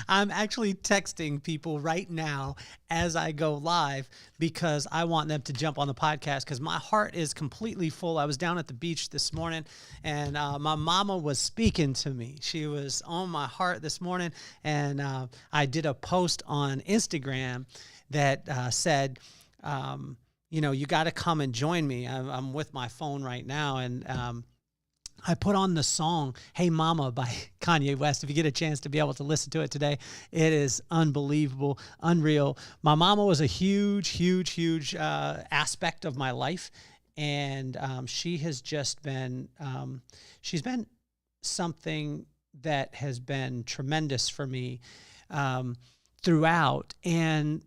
I'm actually texting people right now as I go live because I want them to jump on the podcast because my heart is completely full. I was down at the beach this morning and my mama was speaking to me. She was on my heart this morning, and I did a post on Instagram that said, you got to come and join me. I'm with my phone right now, and I put on the song "Hey Mama" by Kanye West. If you get a chance to be able to listen to it today, it is unbelievable, unreal. My mama was a huge aspect of my life, and she has just been, she's been something that has been tremendous for me throughout. And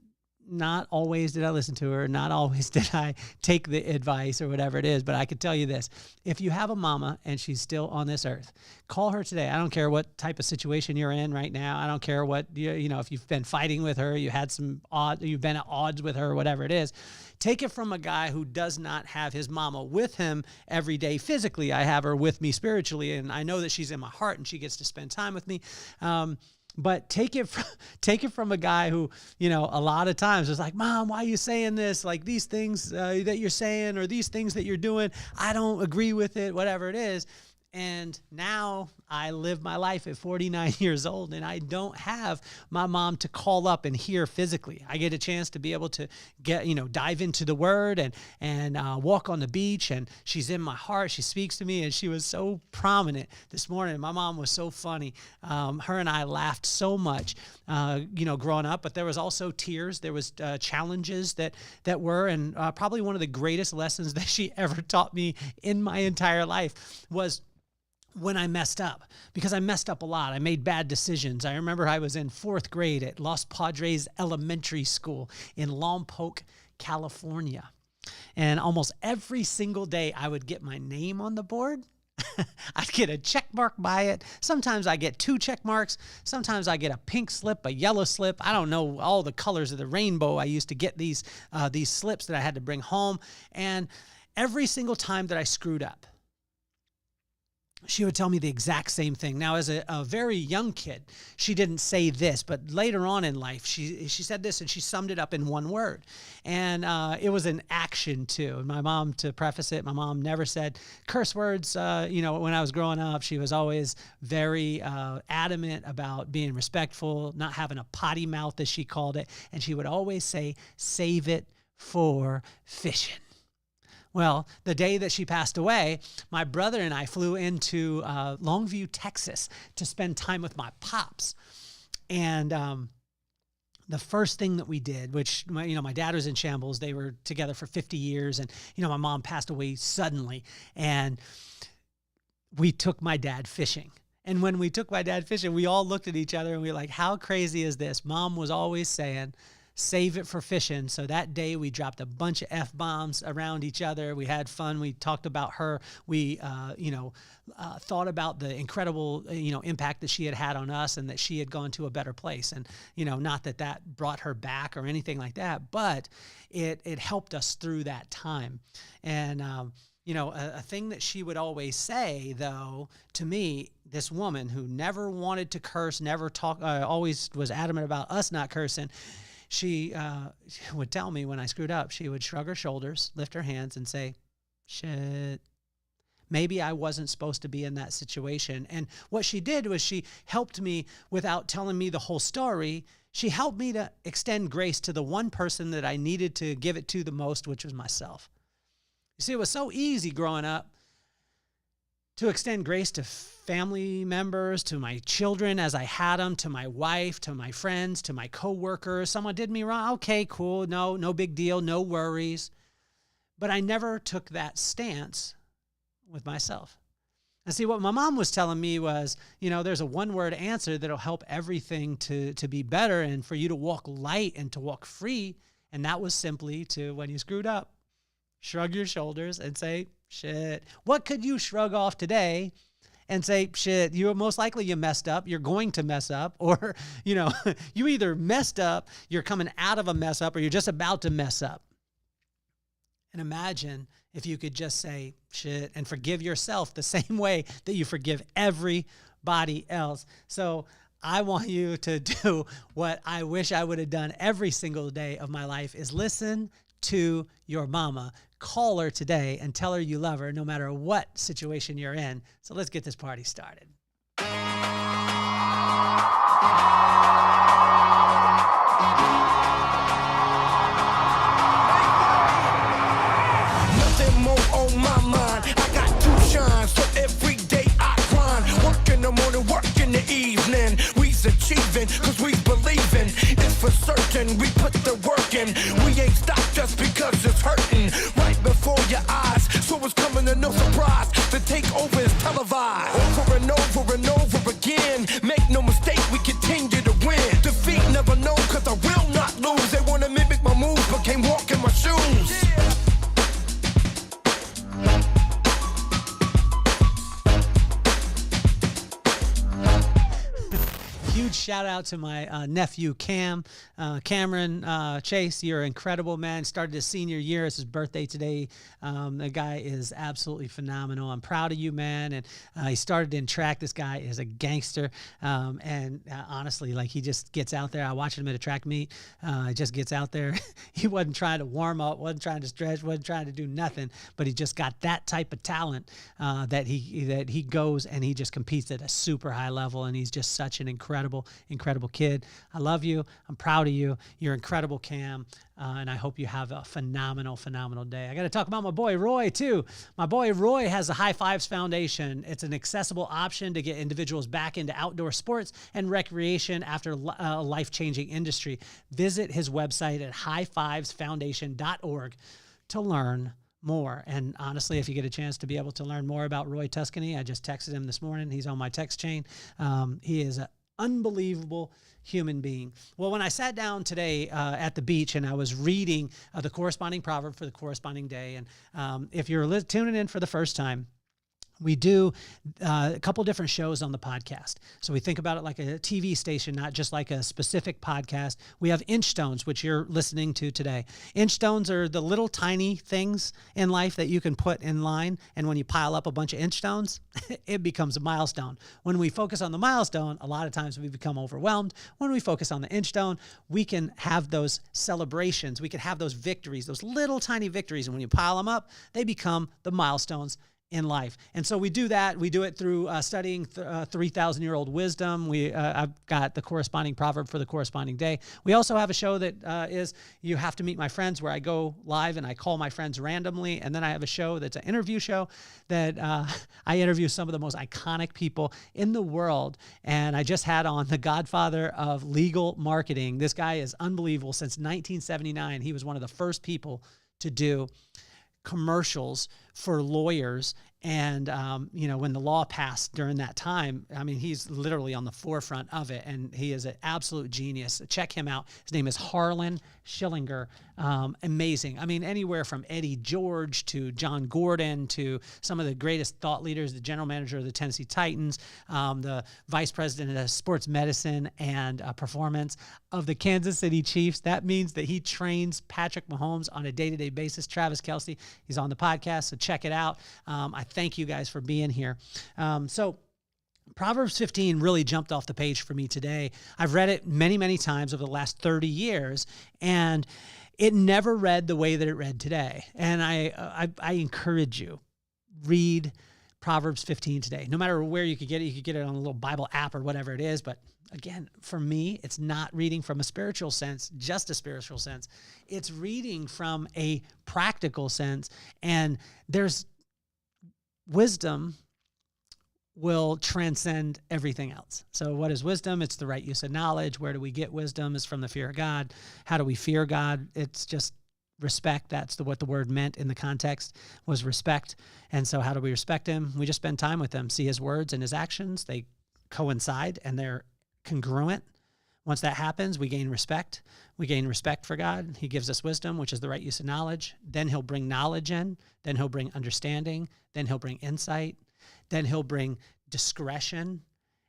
not always did I listen to her. Not always did I take the advice or whatever it is. But I could tell you this. If you have a mama and she's still on this earth, call her today. I don't care what type of situation you're in right now. I don't care what, if you've been fighting with her, you had some you've been at odds with her, whatever it is. Take it from a guy who does not have his mama with him every day physically. I have her with me spiritually, and I know that she's in my heart and she gets to spend time with me. But take it from a guy who, a lot of times is like, Mom, why are you saying this? Like these things that you're saying or these things that you're doing, I don't agree with it, whatever it is. And now I live my life at 49 years old, and I don't have my mom to call up and hear physically. I get a chance to be able to get, dive into the word and walk on the beach, and she's in my heart. She speaks to me, and she was so prominent this morning. My mom was so funny. Her and I laughed so much, growing up, but there was also tears. There was challenges that were, and probably one of the greatest lessons that she ever taught me in my entire life was when I messed up, because I messed up a lot. I made bad decisions. I remember I was in 4th grade at Los Padres Elementary School in Lompoc, California. And almost every single day I would get my name on the board. I'd get a check mark by it. Sometimes I get 2 check marks. Sometimes I get a pink slip, a yellow slip. I don't know all the colors of the rainbow. I used to get these slips that I had to bring home. And every single time that I screwed up, she would tell me the exact same thing. Now, as a very young kid, she didn't say this, but later on in life, she said this, and she summed it up in one word. And it was an action, too. And my mom, to preface it, my mom never said curse words. When I was growing up, she was always very adamant about being respectful, not having a potty mouth, as she called it. And she would always say, save it for fishing. Well, the day that she passed away, my brother and I flew into Longview, Texas to spend time with my pops. And the first thing that we did, which, my dad was in shambles. They were together for 50 years. And, my mom passed away suddenly. And we took my dad fishing. And when we took my dad fishing, we all looked at each other and we were like, how crazy is this? Mom was always saying, save it for fishing. So that day we dropped a bunch of F-bombs around each other. We had fun. We talked about her. We, thought about the incredible, impact that she had on us and that she had gone to a better place. And, not that brought her back or anything like that, but it helped us through that time. And, a thing that she would always say, though, to me, this woman who never wanted to curse, never talk, always was adamant about us not cursing, she would tell me when I screwed up, she would shrug her shoulders, lift her hands, and say, shit, maybe I wasn't supposed to be in that situation. And what she did was she helped me without telling me the whole story. She helped me to extend grace to the one person that I needed to give it to the most, which was myself. You see, it was so easy growing up to extend grace to family members, to my children as I had them, to my wife, to my friends, to my coworkers. Someone did me wrong. Okay, cool. No big deal. No worries. But I never took that stance with myself. And see, what my mom was telling me was, there's a one-word answer that'll help everything to be better and for you to walk light and to walk free. And that was simply to, when you screwed up, shrug your shoulders and say, shit. What could you shrug off today and say, shit, you messed up, you're going to mess up, or, you either messed up, you're coming out of a mess up, or you're just about to mess up. And imagine if you could just say, shit, and forgive yourself the same way that you forgive everybody else. So I want you to do what I wish I would have done every single day of my life, is listen to your mama. Call her today and tell her you love her no matter what situation you're in. So let's get this party started. Nothing more on my mind. I got to shine, so every day I grind. Work in the morning, work in the evening. We's achieving, cause we believing. It's for certain, we put the work in. We ain't stopped just because it's hurting. Right before your eyes, so it's coming to no surprise. The takeover is televised. Over and over and over again. Make no mistake, we continue to win. Defeat never known, cause I will not lose. They wanna mimic my moves, but can't walk in my shoes. Huge shout out to my nephew, Cameron Chase. You're incredible, man. Started his senior year. It's his birthday today. The guy is absolutely phenomenal. I'm proud of you, man. And he started in track. This guy is a gangster. Honestly, like, he just gets out there. I watched him at a track meet. He just gets out there. He wasn't trying to warm up, wasn't trying to stretch, wasn't trying to do nothing, but he just got that type of talent that he goes and he just competes at a super high level. And he's just such an incredible kid. I love you. I'm proud of you. You're incredible, Cam. And I hope you have a phenomenal day. I got to talk about my boy Roy too. My boy Roy has the High Fives Foundation. It's an accessible option to get individuals back into outdoor sports and recreation after a life-changing industry. Visit his website at highfivesfoundation.org to learn more. And honestly, if you get a chance to be able to learn more about Roy Tuscany, I just texted him this morning. He's on my text chain. He is an unbelievable human being. Well, when I sat down today at the beach and I was reading the corresponding proverb for the corresponding day, and if you're tuning in for the first time, we do a couple different shows on the podcast. So we think about it like a TV station, not just like a specific podcast. We have Inchstones, which you're listening to today. Inchstones are the little tiny things in life that you can put in line. And when you pile up a bunch of inchstones, it becomes a milestone. When we focus on the milestone, a lot of times we become overwhelmed. When we focus on the inchstone, we can have those celebrations. We can have those victories, those little tiny victories. And when you pile them up, they become the milestones in life. And so we do that. We do it through studying 3,000-year-old wisdom. I've got the corresponding proverb for the corresponding day. We also have a show that is You Have to Meet My Friends, where I go live and I call my friends randomly. And then I have a show that's an interview show that I interview some of the most iconic people in the world. And I just had on the godfather of legal marketing. This guy is unbelievable. Since 1979, he was one of the first people to do commercials for lawyers. And, when the law passed during that time, I mean, he's literally on the forefront of it, and he is an absolute genius. Check him out. His name is Harlan Schillinger. Amazing. I mean, anywhere from Eddie George to John Gordon to some of the greatest thought leaders, the general manager of the Tennessee Titans, the vice president of sports medicine and performance of the Kansas City Chiefs. That means that he trains Patrick Mahomes on a day-to-day basis. Travis Kelce, he's on the podcast, so check it out. I thank you guys for being here. So Proverbs 15 really jumped off the page for me today. I've read it many, many times over the last 30 years, and it never read the way that it read today. And I encourage you, read Proverbs 15 today. No matter where you could get it on a little Bible app or whatever it is. But again, for me, it's not reading from a spiritual sense, just a spiritual sense. It's reading from a practical sense. And there's wisdom will transcend everything else. So what is wisdom? It's the right use of knowledge. Where do we get wisdom? It's from the fear of God. How do we fear God? It's just respect. That's what the word meant in the context, was respect. And so how do we respect him? We just spend time with him, see his words and his actions. They coincide and they're congruent. Once that happens, we gain respect. We gain respect for God. He gives us wisdom, which is the right use of knowledge. Then he'll bring knowledge in. Then he'll bring understanding. Then he'll bring insight. Then he'll bring discretion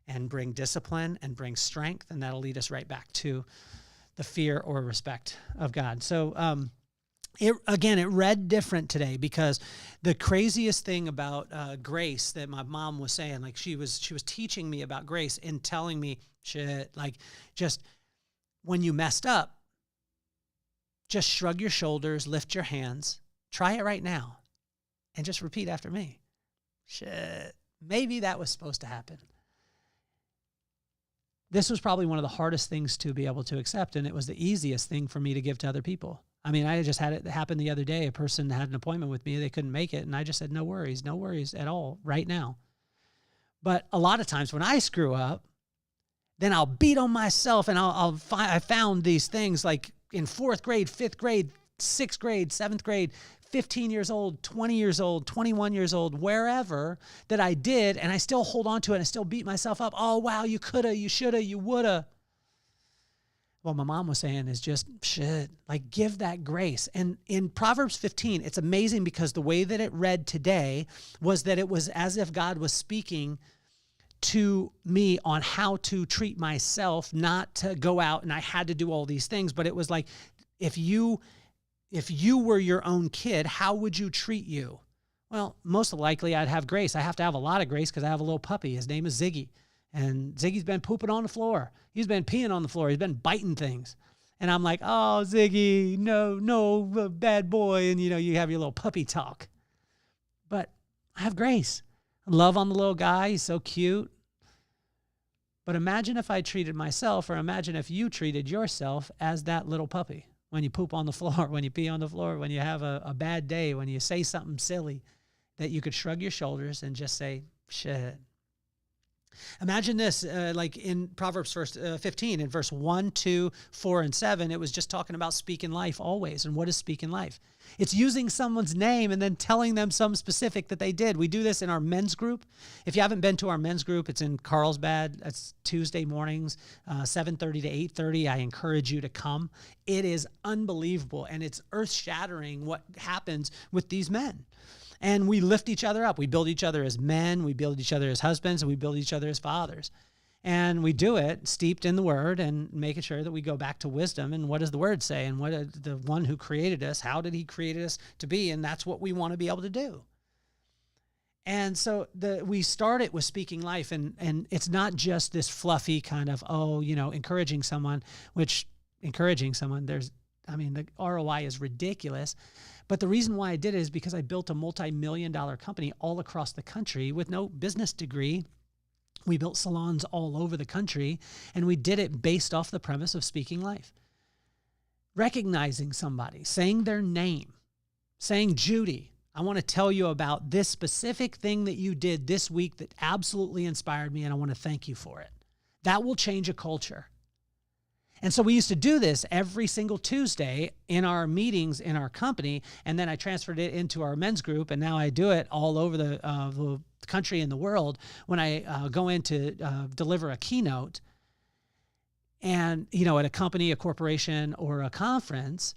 and bring discipline and bring strength. And that'll lead us right back to the fear or respect of God. So it read different today, because the craziest thing about grace that my mom was saying, like she was teaching me about grace and telling me shit. Like, just when you messed up, just shrug your shoulders, lift your hands, try it right now, and just repeat after me. Shit, maybe that was supposed to happen. This was probably one of the hardest things to be able to accept, and it was the easiest thing for me to give to other people. I mean, I just had it happen the other day. A person had an appointment with me. They couldn't make it, and I just said, no worries at all right now. But a lot of times when I screw up, then I'll beat on myself, and I found these things like in 4th grade, 5th grade, 6th grade, 7th grade, 15 years old, 20 years old, 21 years old, wherever, that I did, and I still hold on to it, and I still beat myself up. Oh, wow, you coulda, you shoulda, you woulda. What my mom was saying is just, shit, like, give that grace. And in Proverbs 15, it's amazing because the way that it read today was that it was as if God was speaking to me on how to treat myself, not to go out and I had to do all these things, but it was like, if you were your own kid, how would you treat you? Well, most likely I'd have grace. I have to have a lot of grace because I have a little puppy. His name is Ziggy. And Ziggy's been pooping on the floor. He's been peeing on the floor. He's been biting things. And I'm like, oh, Ziggy, no, bad boy. And, you have your little puppy talk. But I have grace. Love on the little guy. He's so cute. But imagine if I treated myself, or imagine if you treated yourself as that little puppy. When you poop on the floor, when you pee on the floor, when you have a bad day, when you say something silly, that you could shrug your shoulders and just say, shit. Imagine this, like in Proverbs 15, in verse 1, 2, 4, and 7, it was just talking about speaking life always. And what is speaking life? It's using someone's name and then telling them something specific that they did. We do this in our men's group. If you haven't been to our men's group, it's in Carlsbad. It's Tuesday mornings, 7:30 to 8:30. I encourage you to come. It is unbelievable, and it's earth-shattering what happens with these men. And we lift each other up. We build each other as men. We build each other as husbands, and we build each other as fathers. And we do it steeped in the word and making sure that we go back to wisdom. And what does the word say? And what the one who created us, how did he create us to be? And that's what we want to be able to do. And so we start it with speaking life. And it's not just this fluffy kind of, encouraging someone, the ROI is ridiculous. But the reason why I did it is because I built a multi-million-dollar company all across the country with no business degree. We built salons all over the country, and we did it based off the premise of speaking life. Recognizing somebody, saying their name, saying, Judy, I want to tell you about this specific thing that you did this week that absolutely inspired me, and I want to thank you for it. That will change a culture. And so we used to do this every single Tuesday in our meetings in our company, and then I transferred it into our men's group, and now I do it all over the country and the world when I go in to deliver a keynote, and at a company, a corporation, or a conference,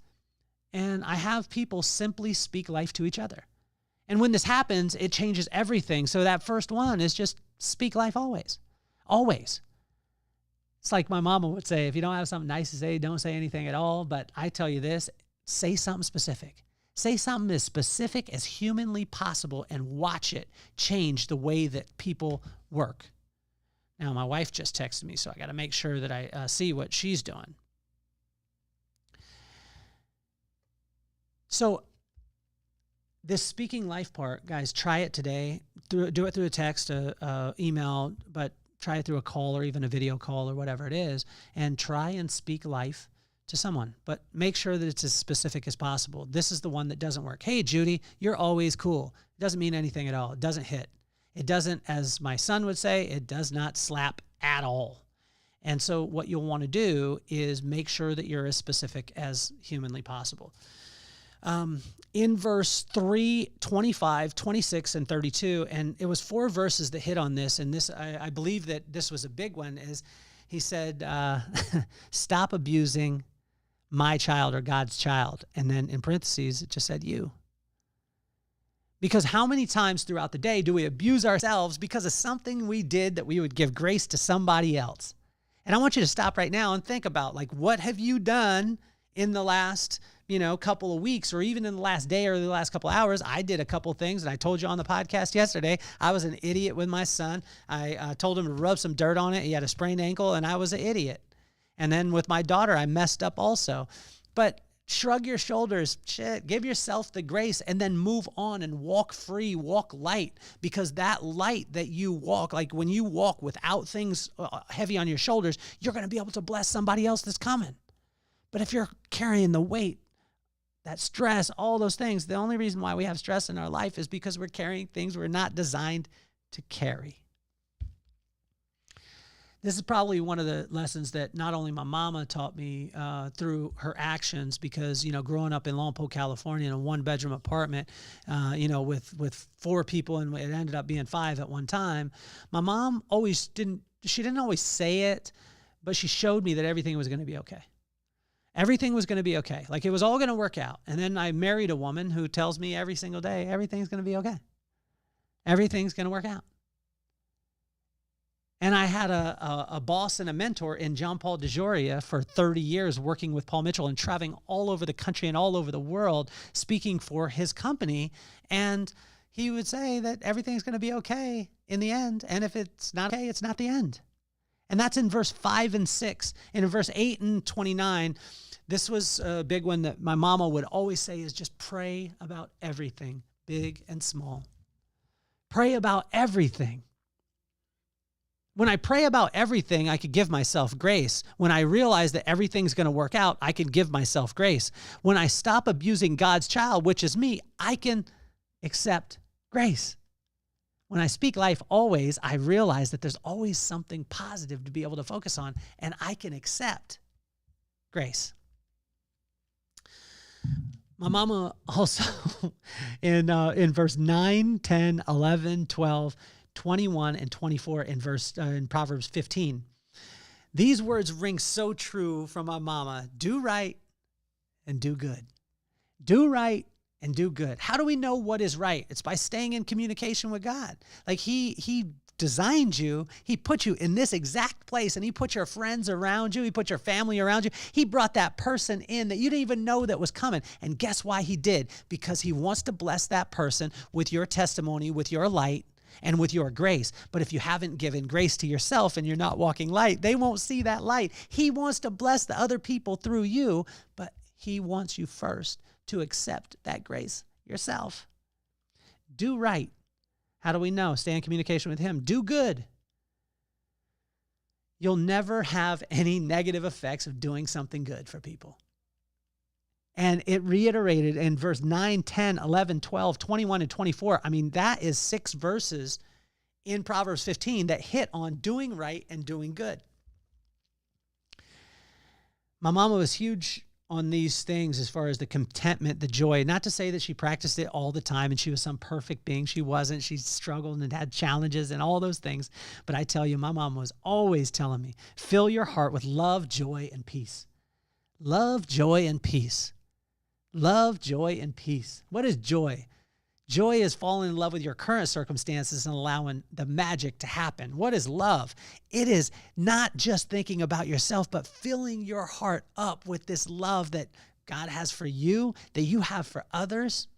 and I have people simply speak life to each other. And when this happens, it changes everything. So that first one is just speak life always, always. It's like my mama would say, if you don't have something nice to say, don't say anything at all. But I tell you this, say something specific. Say something as specific as humanly possible and watch it change the way that people work. Now, my wife just texted me, so I got to make sure that I see what she's doing. So this speaking life part, guys, try it today. Do it through a text, email, but try it through a call or even a video call or whatever it is, and try and speak life to someone, but make sure that it's as specific as possible. This is the one that doesn't work. Hey, Judy, you're always cool. It doesn't mean anything at all. It doesn't hit. It doesn't, as my son would say, it does not slap at all. And so what you'll want to do is make sure that you're as specific as humanly possible. In verse 3, 25, 26, and 32, and it was 4 verses that hit on this, and this I believe that this was a big one, is he said, stop abusing my child or God's child. And then in parentheses, it just said you. Because how many times throughout the day do we abuse ourselves because of something we did that we would give grace to somebody else? And I want you to stop right now and think about, what have you done in the last couple of weeks, or even in the last day or the last couple of hours, I did a couple of things. And I told you on the podcast yesterday, I was an idiot with my son. I told him to rub some dirt on it. He had a sprained ankle, and I was an idiot. And then with my daughter, I messed up also. But shrug your shoulders, give yourself the grace, and then move on and walk free, walk light, because that light that you walk, like when you walk without things heavy on your shoulders, you're going to be able to bless somebody else that's coming. But if you're carrying the weight, that stress, all those things, the only reason why we have stress in our life is because we're carrying things we're not designed to carry. This is probably one of the lessons that not only my mama taught me through her actions, because, growing up in Lompoc, California, in a one-bedroom apartment, with 4 people, and it ended up being 5 at one time, my mom didn't always say it, but she showed me that everything was going to be okay. Everything was going to be okay. Like, it was all going to work out. And then I married a woman who tells me every single day, everything's going to be okay. Everything's going to work out. And I had a boss and a mentor in John Paul DeJoria for 30 years, working with Paul Mitchell and traveling all over the country and all over the world, speaking for his company. And he would say that everything's going to be okay in the end. And if it's not okay, it's not the end. And that's in verse 5 and 6. And in verse 8 and 29, this was a big one that my mama would always say, is just pray about everything, big and small. Pray about everything. When I pray about everything, I could give myself grace. When I realize that everything's going to work out, I can give myself grace. When I stop abusing God's child, which is me, I can accept grace. When I speak life always, I realize that there's always something positive to be able to focus on, and I can accept grace. My mama also, in verse 9, 10, 11, 12, 21 and 24 in Proverbs 15. These words ring so true from my mama. Do right and do good. Do right and do good. How do we know what is right? It's by staying in communication with God. Like he designed you. He put you in this exact place, and he put your friends around you. He put your family around you. He brought that person in that you didn't even know that was coming. And guess why he did? Because he wants to bless that person with your testimony, with your light, and with your grace. But if you haven't given grace to yourself and you're not walking light, they won't see that light. He wants to bless the other people through you, but he wants you first to accept that grace yourself. Do right. How do we know? Stay in communication with him. Do good. You'll never have any negative effects of doing something good for people. And it reiterated in verse 9, 10, 11, 12, 21, and 24. I mean, that is 6 verses in Proverbs 15 that hit on doing right and doing good. My mama was huge on these things as far as the contentment, the joy. Not to say that she practiced it all the time and she was some perfect being. She wasn't. She struggled and had challenges and all those things. But I tell you, my mom was always telling me, fill your heart with love, joy, and peace. Love, joy, and peace. Love, joy, and peace. What is joy? Joy is falling in love with your current circumstances and allowing the magic to happen. What is love? It is not just thinking about yourself, but filling your heart up with this love that God has for you, that you have for others.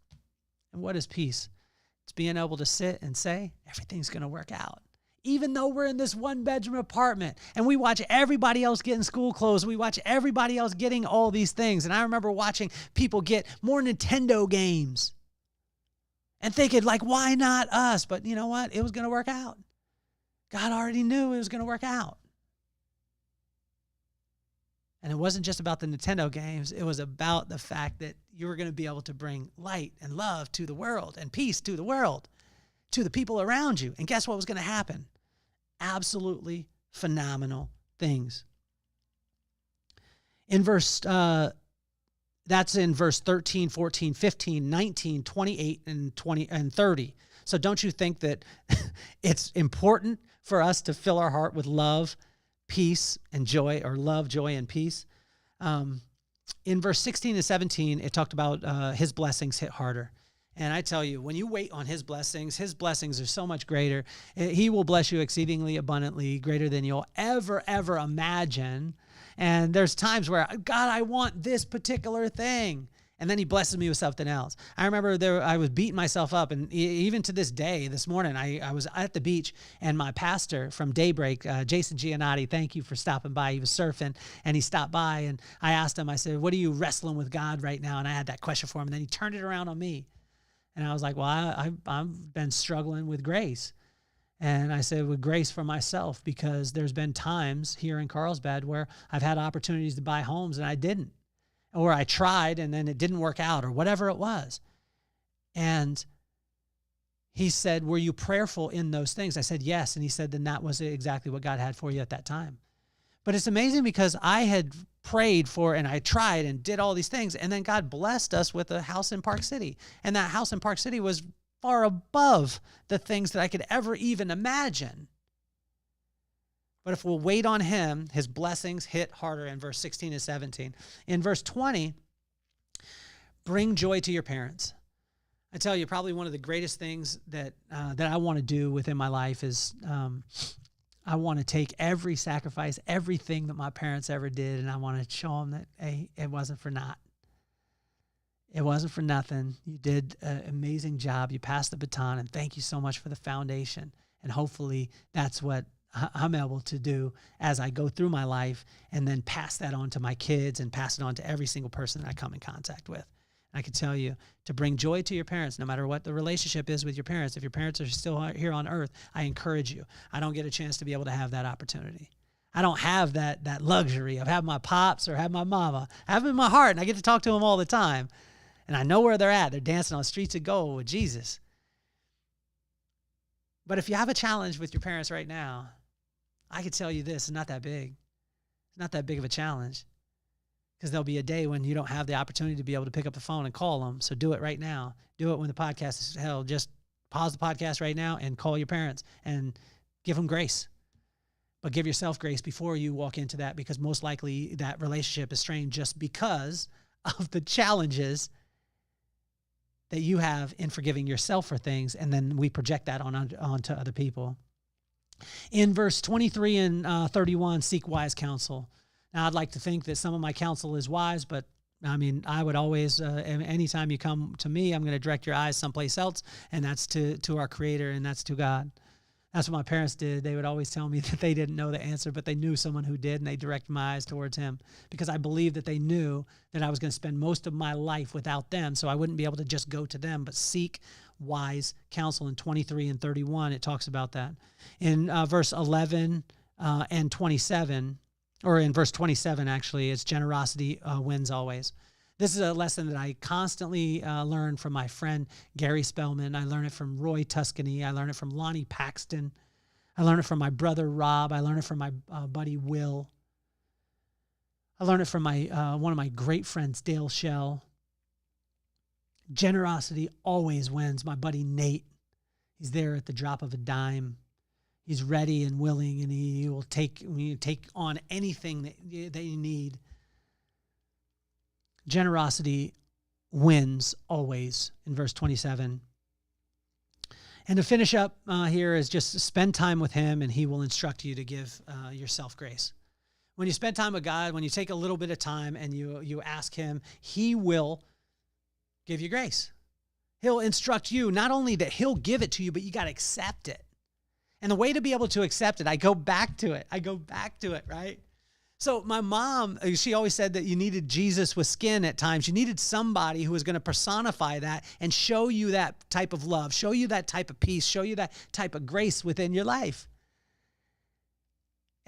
And what is peace? It's being able to sit and say, everything's going to work out. Even though we're in this one-bedroom apartment and we watch everybody else getting school clothes, we watch everybody else getting all these things. And I remember watching people get more Nintendo games and thinking, like, why not us? But you know what? It was going to work out. God already knew it was going to work out. And it wasn't just about the Nintendo games. It was about the fact that you were going to be able to bring light and love to the world and peace to the world, to the people around you. And guess what was going to happen? Absolutely phenomenal things. In verse, that's in verse 13, 14, 15, 19, 28, and 20 and 30. So don't you think that it's important for us to fill our heart with love, peace, and joy, or love, joy, and peace? In verse 16 and 17, it talked about his blessings hit harder. And I tell you, when you wait on his blessings are so much greater. He will bless you exceedingly abundantly, greater than you'll ever imagine. And there's times where, God, I want this particular thing. And then he blesses me with something else. I remember I was beating myself up. And even to this day, this morning, I was at the beach, and my pastor from Daybreak, Jason Giannotti, thank you for stopping by. He was surfing, and he stopped by, and I asked him, I said, what are you wrestling with God right now? And I had that question for him. And then he turned it around on me. And I was like, well, I've been struggling with grace. And I said, with grace for myself, because there's been times here in Carlsbad where I've had opportunities to buy homes and I didn't. Or I tried and then it didn't work out, or whatever it was. And he said, were you prayerful in those things? I said, yes. And he said, then that was exactly what God had for you at that time. But it's amazing because I had prayed for and I tried and did all these things. And then God blessed us with a house in Park City. And that house in Park City was far above the things that I could ever even imagine. But if we'll wait on him, his blessings hit harder in verse 16 and 17. In verse 20, bring joy to your parents. I tell you, probably one of the greatest things that I want to do within my life is I want to take every sacrifice, everything that my parents ever did, and I want to show them that, hey, it wasn't for naught. It wasn't for nothing. You did an amazing job. You passed the baton, and thank you so much for the foundation. And hopefully that's what I'm able to do as I go through my life, and then pass that on to my kids and pass it on to every single person that I come in contact with. And I can tell you, to bring joy to your parents, no matter what the relationship is with your parents, if your parents are still here on earth, I encourage you. I don't get a chance to be able to have that opportunity. I don't have that luxury of having my pops or have my mama. I have them in my heart, and I get to talk to them all the time. And I know where they're at. They're dancing on the streets of gold with Jesus. But if you have a challenge with your parents right now, I can tell you this, it's not that big. It's not that big of a challenge, because there'll be a day when you don't have the opportunity to be able to pick up the phone and call them. So do it right now. Do it when the podcast is held. Just pause the podcast right now and call your parents and give them grace. But give yourself grace before you walk into that, because most likely that relationship is strained just because of the challenges that you have in forgiving yourself for things, and then we project that onto other people. In verse 23 and 31, seek wise counsel. Now, I'd like to think that some of my counsel is wise, but I mean, I would always, anytime you come to me, I'm going to direct your eyes someplace else, and that's to our Creator, and that's to God. That's what my parents did. They would always tell me that they didn't know the answer, but they knew someone who did, and they directed my eyes towards him, because I believed that they knew that I was going to spend most of my life without them, so I wouldn't be able to just go to them, but seek wise counsel. In 23 and 31, it talks about that. In verse 11 and 27, or in verse 27, actually, it's generosity wins always. This is a lesson that I constantly learn from my friend Gary Spellman. I learn it from Roy Tuscany. I learn it from Lonnie Paxton. I learn it from my brother Rob. I learn it from my buddy Will. I learn it from my one of my great friends, Dale Shell. Generosity always wins. My buddy Nate, he's there at the drop of a dime. He's ready and willing, and he will take on anything that you need. Generosity wins always, in verse 27. And to finish up here is just spend time with him, and he will instruct you to give yourself grace. When you spend time with God, when you take a little bit of time and you ask him, he will give you grace. He'll instruct you, not only that he'll give it to you, but you got to accept it. And the way to be able to accept it, I go back to it, right? So my mom, she always said that you needed Jesus with skin at times. You needed somebody who was going to personify that and show you that type of love, show you that type of peace, show you that type of grace within your life.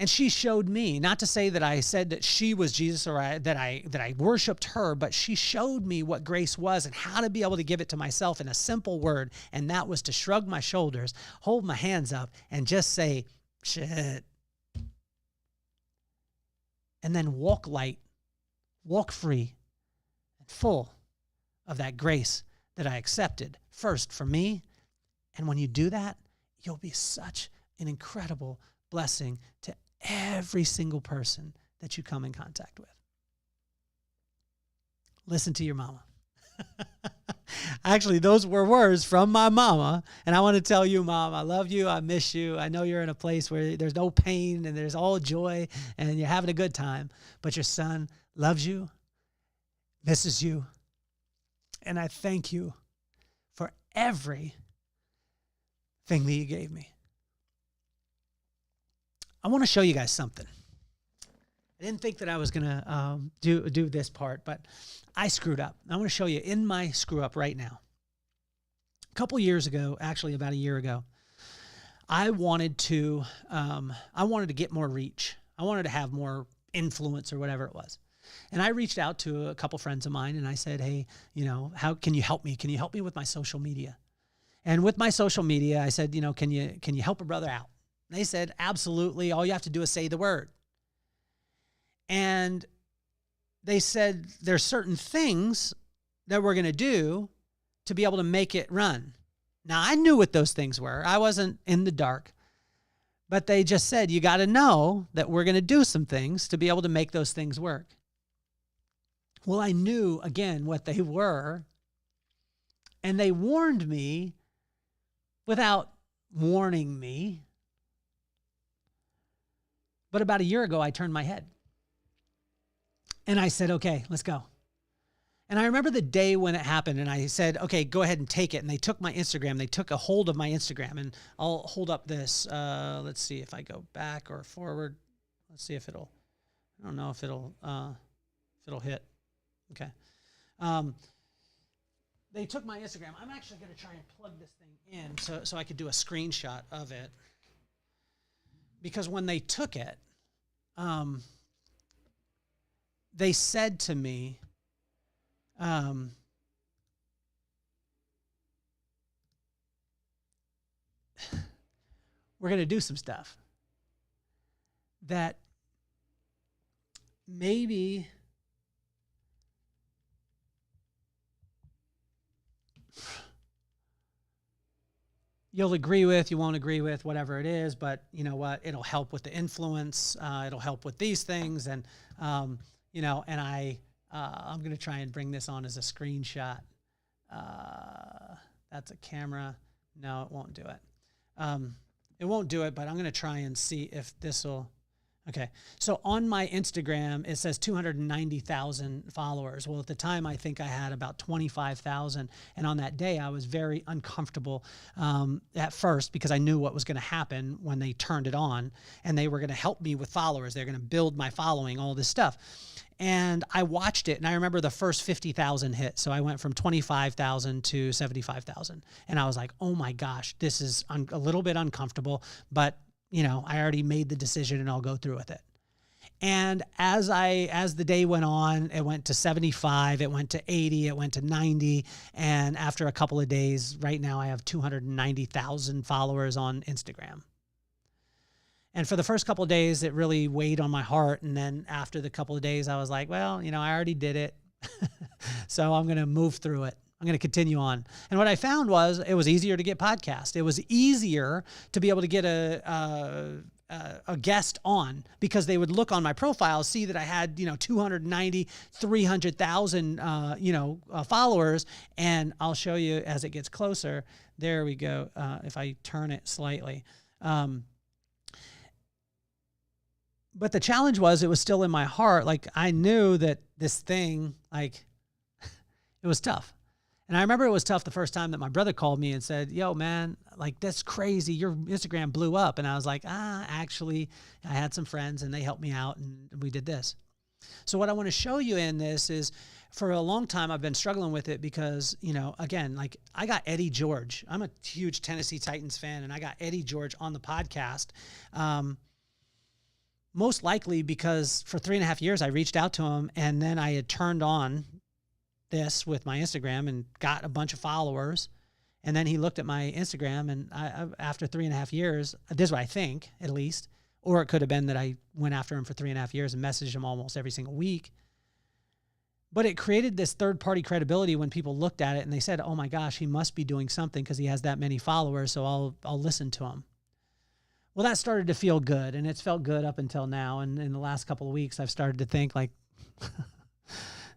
And she showed me, not to say that I said that she was Jesus or that I worshiped her, but she showed me what grace was and how to be able to give it to myself in a simple word. And that was to shrug my shoulders, hold my hands up, and just say, shit. And then walk light, walk free, and full of that grace that I accepted first for me. And when you do that, you'll be such an incredible blessing to every single person that you come in contact with. Listen to your mama. Actually, those were words from my mama. And I want to tell you, Mom, I love you. I miss you. I know you're in a place where there's no pain and there's all joy and you're having a good time. But your son loves you, misses you, And I thank you for everything that you gave me. I want to show you guys something. I didn't think that I was going to do this part, but I screwed up. I want to show you in my screw up right now. A couple years ago, actually about a year ago, I wanted to get more reach. I wanted to have more influence or whatever it was. And I reached out to a couple friends of mine and I said, hey, how can you help me? Can you help me with my social media? And with my social media, I said, can you help a brother out? And they said, absolutely. All you have to do is say the word. And they said, there's certain things that we're going to do to be able to make it run. Now, I knew what those things were. I wasn't in the dark. But they just said, you got to know that we're going to do some things to be able to make those things work. Well, I knew, again, what they were. And they warned me without warning me. But about a year ago, I turned my head. And I said, okay, let's go. And I remember the day when it happened, and I said, okay, go ahead and take it. And they took my Instagram. They took a hold of my Instagram. And I'll hold up this. Let's see if I go back or forward. Let's see if I don't know if it'll hit. Okay. They took my Instagram. I'm actually going to try and plug this thing in so I could do a screenshot of it. Because when they took it, they said to me, we're going to do some stuff that maybe you'll agree with, you won't agree with, whatever it is, but you know what? It'll help with the influence. It'll help with these things. And, and I'm going to try and bring this on as a screenshot. That's a camera. No, it won't do it. It won't do it, but I'm going to try and see if this will. Okay. So on my Instagram, it says 290,000 followers. Well, at the time, I think I had about 25,000. And on that day, I was very uncomfortable at first because I knew what was going to happen when they turned it on. And they were going to help me with followers. They're going to build my following, all this stuff. And I watched it, and I remember the first 50,000 hit. So I went from 25,000 to 75,000. And I was like, oh my gosh, this is a little bit uncomfortable, but I already made the decision and I'll go through with it. And as the day went on, it went to 75, it went to 80, it went to 90. And after a couple of days, right now I have 290,000 followers on Instagram. And for the first couple of days, it really weighed on my heart. And then after the couple of days, I was like, well, I already did it. So I'm going to move through it. I'm going to continue on. And what I found was it was easier to get podcasts. It was easier to be able to get a guest on because they would look on my profile, see that I had, 290, 300,000, followers. And I'll show you as it gets closer. There we go. If I turn it slightly. But the challenge was it was still in my heart. Like I knew that this thing, it was tough. And I remember it was tough the first time that my brother called me and said, yo, man, that's crazy. Your Instagram blew up. And I was like, actually, I had some friends and they helped me out and we did this. So what I want to show you in this is for a long time, I've been struggling with it because, again, I got Eddie George. I'm a huge Tennessee Titans fan and I got Eddie George on the podcast. Most likely because for 3.5 years, I reached out to him and then I had turned on this with my Instagram and got a bunch of followers. And then he looked at my Instagram and after 3.5 years, this is what I think at least, or it could have been that I went after him for 3.5 years and messaged him almost every single week. But it created this third party credibility when people looked at it and they said, oh my gosh, he must be doing something because he has that many followers. So I'll listen to him. Well, that started to feel good and it's felt good up until now. And in the last couple of weeks, I've started to think this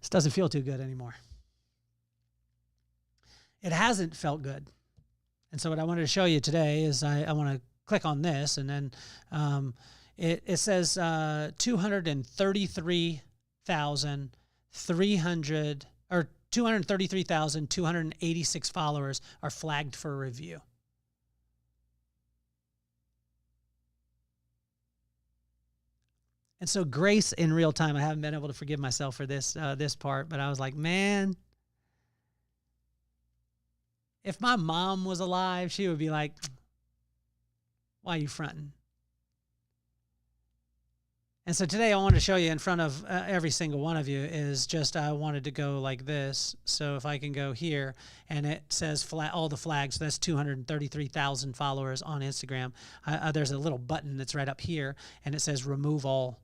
doesn't feel too good anymore. It hasn't felt good. And so what I wanted to show you today is I want to click on this and then it says 233,300 or 233,286 followers are flagged for a review. And so grace in real time, I haven't been able to forgive myself for this part, but I was like, man, if my mom was alive, she would be like, why are you fronting? And so today I wanted to show you in front of every single one of you is just, I wanted to go like this. So if I can go here and it says all the flags, so that's 233,000 followers on Instagram. There's a little button that's right up here and it says remove all.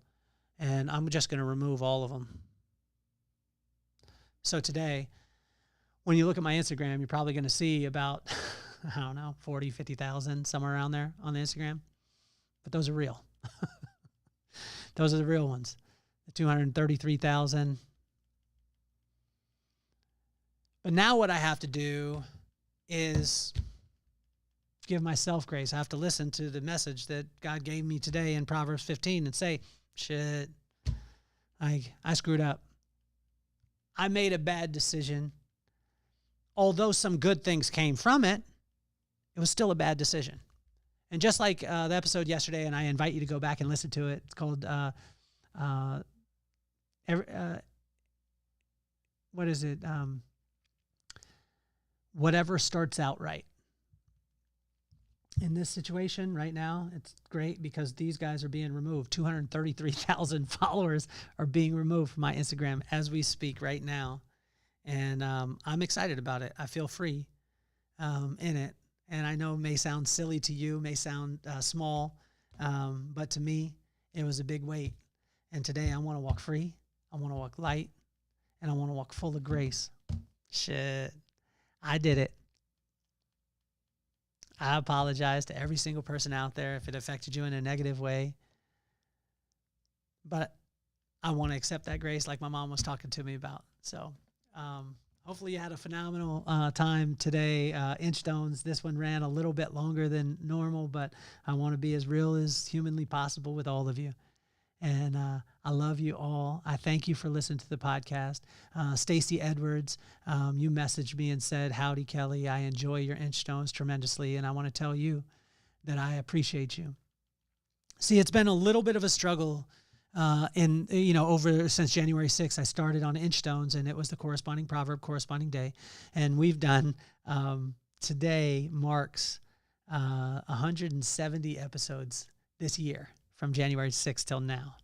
And I'm just going to remove all of them. So today, when you look at my Instagram, you're probably going to see about, I don't know, 40, 50,000, somewhere around there on the Instagram. But those are real. Those are the real ones, the 233,000. But now what I have to do is give myself grace. I have to listen to the message that God gave me today in Proverbs 15 and say, shit, I screwed up. I made a bad decision. Although some good things came from it, it was still a bad decision. And just like the episode yesterday, and I invite you to go back and listen to it, it's called, what is it? Whatever starts out right. In this situation right now, it's great because these guys are being removed. 233,000 followers are being removed from my Instagram as we speak right now. And I'm excited about it. I feel free in it. And I know it may sound silly to you, may sound small, but to me, it was a big weight. And today I want to walk free, I want to walk light, and I want to walk full of grace. Shit, I did it. I apologize to every single person out there if it affected you in a negative way. But I want to accept that grace like my mom was talking to me about. So hopefully you had a phenomenal time today. Inchstones, this one ran a little bit longer than normal, but I want to be as real as humanly possible with all of you. And I love you all. I thank you for listening to the podcast. Stacy Edwards, you messaged me and said, howdy, Kelly. I enjoy your Inchstones tremendously, and I want to tell you that I appreciate you. See, it's been a little bit of a struggle over since January 6th. I started on Inchstones, and it was the corresponding proverb, corresponding day. And we've done, today marks 170 episodes this year, from January 6th till now.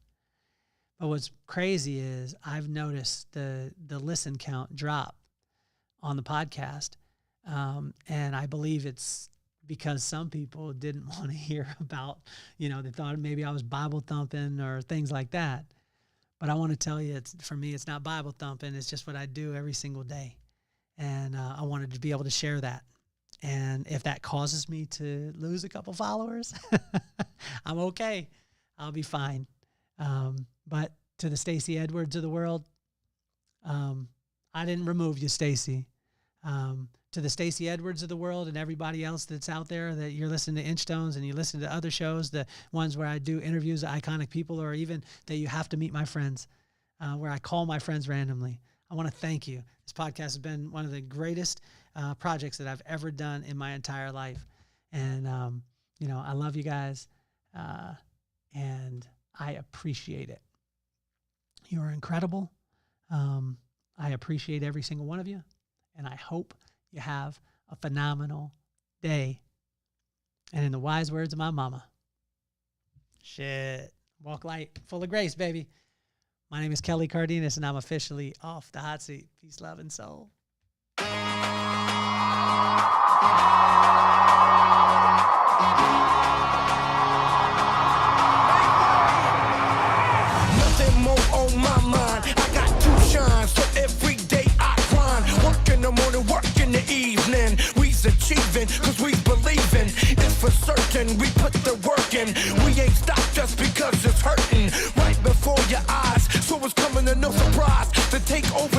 But what's crazy is I've noticed the listen count drop on the podcast. And I believe it's because some people didn't want to hear about, they thought maybe I was Bible thumping or things like that. But I want to tell you, for me, it's not Bible thumping. It's just what I do every single day. And I wanted to be able to share that. And if that causes me to lose a couple followers, I'm okay. I'll be fine. But to the Stacy Edwards of the world, I didn't remove you, Stacy. To the Stacy Edwards of the world and everybody else that's out there that you're listening to Inchstones and you listen to other shows, the ones where I do interviews of iconic people, or even that you have to meet my friends, where I call my friends randomly. I want to thank you. This podcast has been one of the greatest projects that I've ever done in my entire life. And, I love you guys. And I appreciate it. You are incredible. I appreciate every single one of you. And I hope you have a phenomenal day. And in the wise words of my mama, walk light, full of grace, baby. My name is Kelly Cardenas, and I'm officially off the hot seat. Peace, love, and soul. Nothing more on my mind. I got to shine, so every day I grind. Work in the morning, work in the evening. We's achieving, cause we believing. It's for certain, we put the work in. We ain't stopped just because it's hurting. Right before your eyes, so it's coming to no surprise to take over.